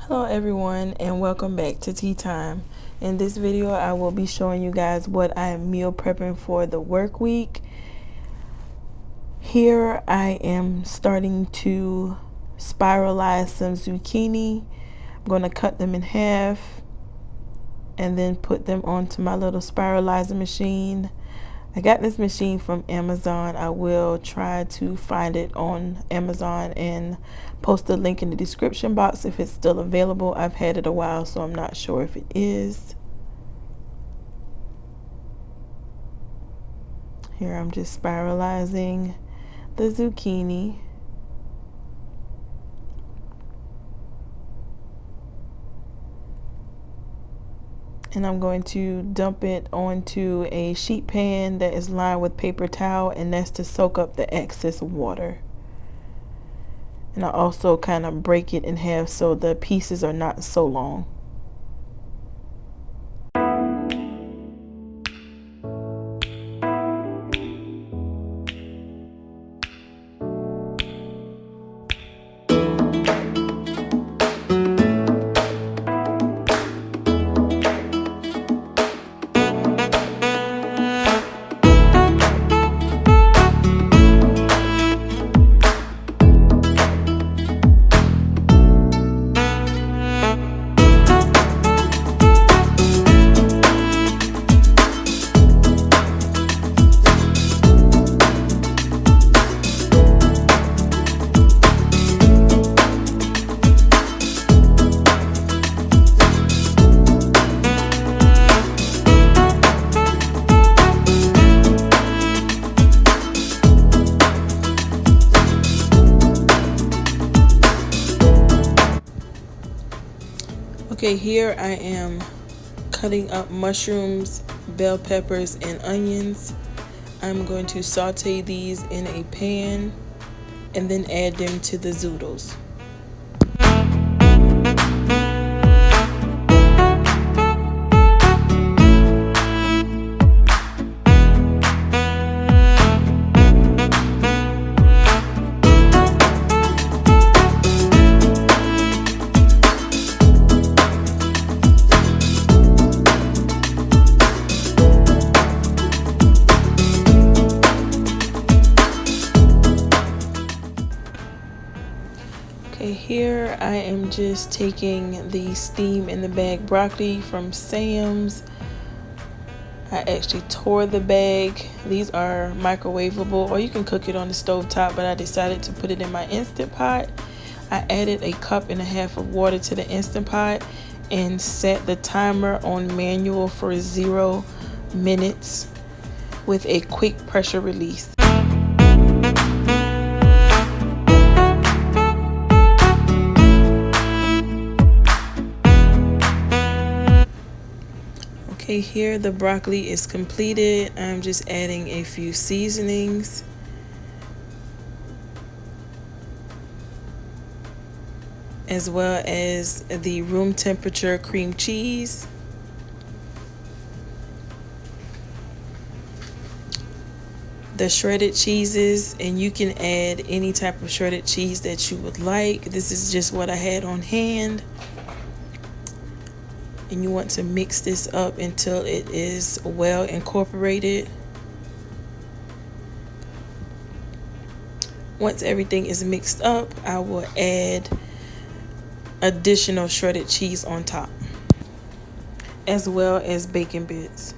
Hello everyone and welcome back to Tea Time. In this video I will be showing you guys what I am meal prepping for the work week. Here I am starting to spiralize some zucchini. I'm going to cut them in half and then put them onto my little spiralizer machine. I got this machine from Amazon. I will try to find it on Amazon and post the link in the description box if it's still available. I've had it a while, so I'm not sure if it is. Here I'm just spiralizing the zucchini. And I'm going to dump it onto a sheet pan that is lined with paper towel, and that's to soak up the excess water. And I also kind of break it in half so the pieces are not so long. Okay, here I am cutting up mushrooms, bell peppers, and onions. I'm going to saute these in a pan and then add them to the zoodles. Okay, here I am just taking the steam in the bag broccoli from Sam's. I actually tore the bag. These are microwavable, or you can cook it on the stove top, but I decided to put it in my Instant Pot. I added a cup and a half of water to the Instant Pot and set the timer on manual for 0 minutes with a quick pressure release. Okay, here the broccoli is completed. I'm just adding a few seasonings. As well as the room temperature cream cheese. The shredded cheeses, and you can add any type of shredded cheese that you would like. This is just what I had on hand. And you want to mix this up until it is well incorporated. Once everything is mixed up, I will add additional shredded cheese on top, as well as bacon bits.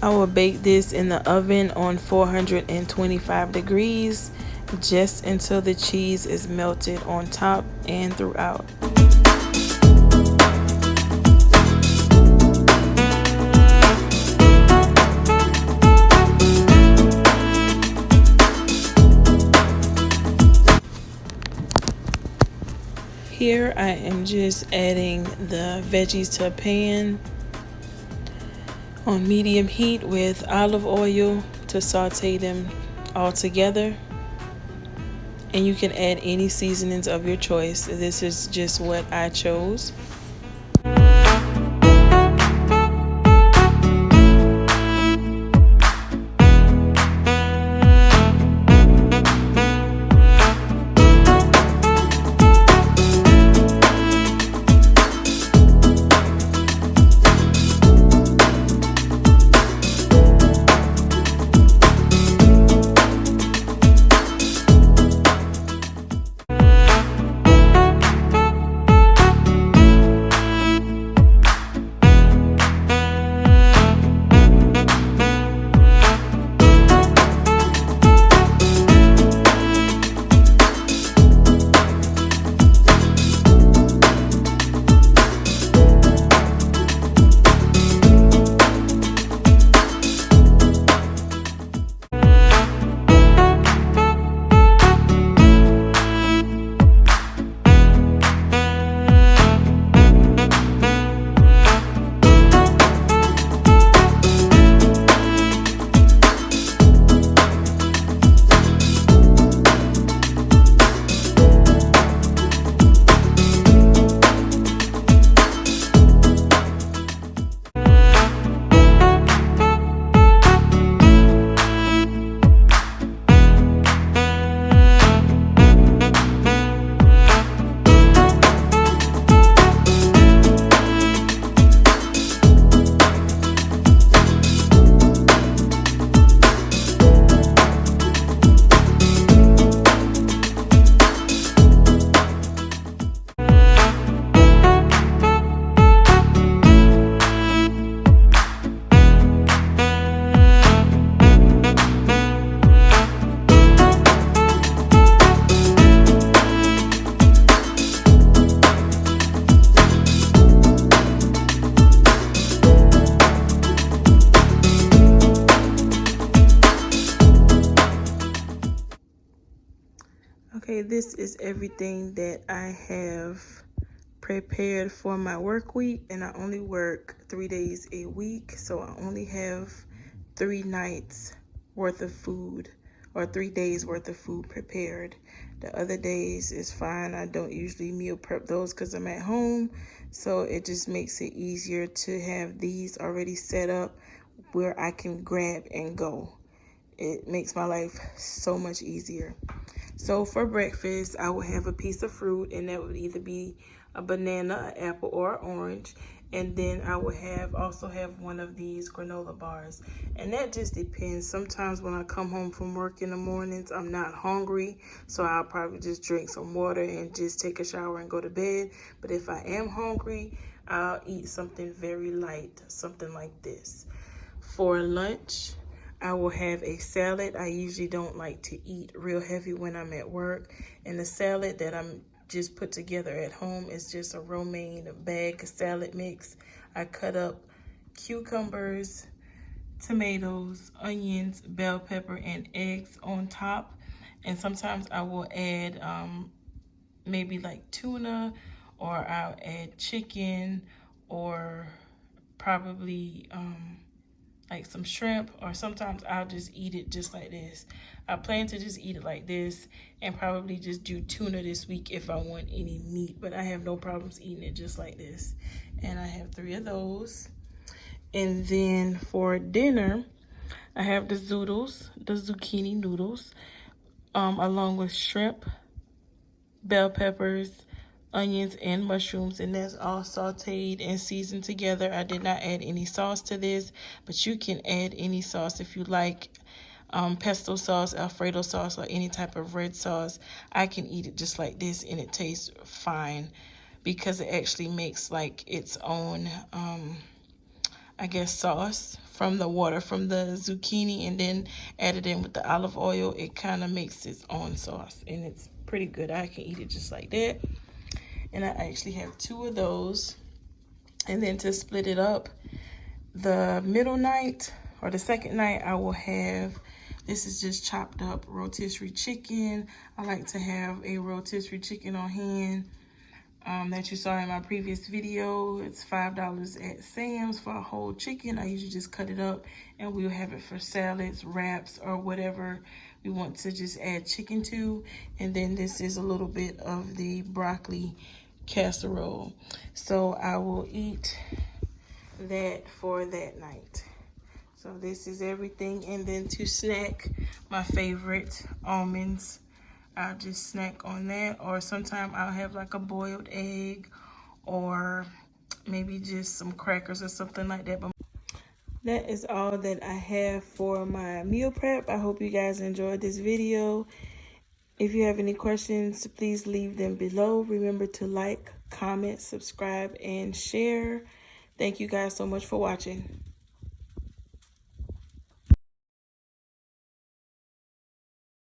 I will bake this in the oven on 425 degrees just until the cheese is melted on top and throughout. Here I am just adding the veggies to a pan on medium heat with olive oil to saute them all together. And you can add any seasonings of your choice. This is just what I chose. Okay, this is everything that I have prepared for my work week, and I only work 3 days a week, so I only have 3 nights worth of food, or 3 days worth of food prepared. The other days is fine. I don't usually meal prep those because I'm at home, so it just makes it easier to have these already set up where I can grab and go. It makes my life so much easier. So for breakfast, I will have a piece of fruit, and that would either be a banana, an apple, or an orange. And then I will also have one of these granola bars. And that just depends. Sometimes when I come home from work in the mornings, I'm not hungry, so I'll probably just drink some water and just take a shower and go to bed. But if I am hungry, I'll eat something very light, something like this. For lunch, I will have a salad. I usually don't like to eat real heavy when I'm at work. And the salad that I'm just put together at home is just a romaine bag salad mix. I cut up cucumbers, tomatoes, onions, bell pepper, and eggs on top. And sometimes I will add maybe like tuna, or I'll add chicken, or probably like some shrimp, or sometimes I'll just eat it just like this. I plan to just eat it like this, and probably just do tuna this week if I want any meat, but I have no problems eating it just like this. And I have 3 of those. And then for dinner, I have the zoodles, the zucchini noodles, along with shrimp, bell peppers, onions, and mushrooms, and that's all sauteed and seasoned together. I did not add any sauce to this, but you can add any sauce if you like. Pesto sauce, Alfredo sauce, or any type of red sauce. I can eat it just like this, and it tastes fine because it actually makes like its own I guess sauce from the water from the zucchini, and then added in with the olive oil. It kind of makes its own sauce, and it's pretty good. I can eat it just like that. And I actually have 2 of those. And then to split it up, the middle night or the second night, I will have, this is just chopped up rotisserie chicken. I like to have a rotisserie chicken on hand that you saw in my previous video. It's $5 at Sam's for a whole chicken. I usually just cut it up and we'll have it for salads, wraps, or whatever we want to just add chicken to. And then this is a little bit of the broccoli casserole. So I will eat that for that night. So this is everything. And then to snack, my favorite, almonds. I'll just snack on that, or sometimes I'll have like a boiled egg or maybe just some crackers or something like that. But that is all that I have for my meal prep. I hope you guys enjoyed this video. If you have any questions, please leave them below. Remember to like, comment, subscribe, and share. Thank you guys so much for watching.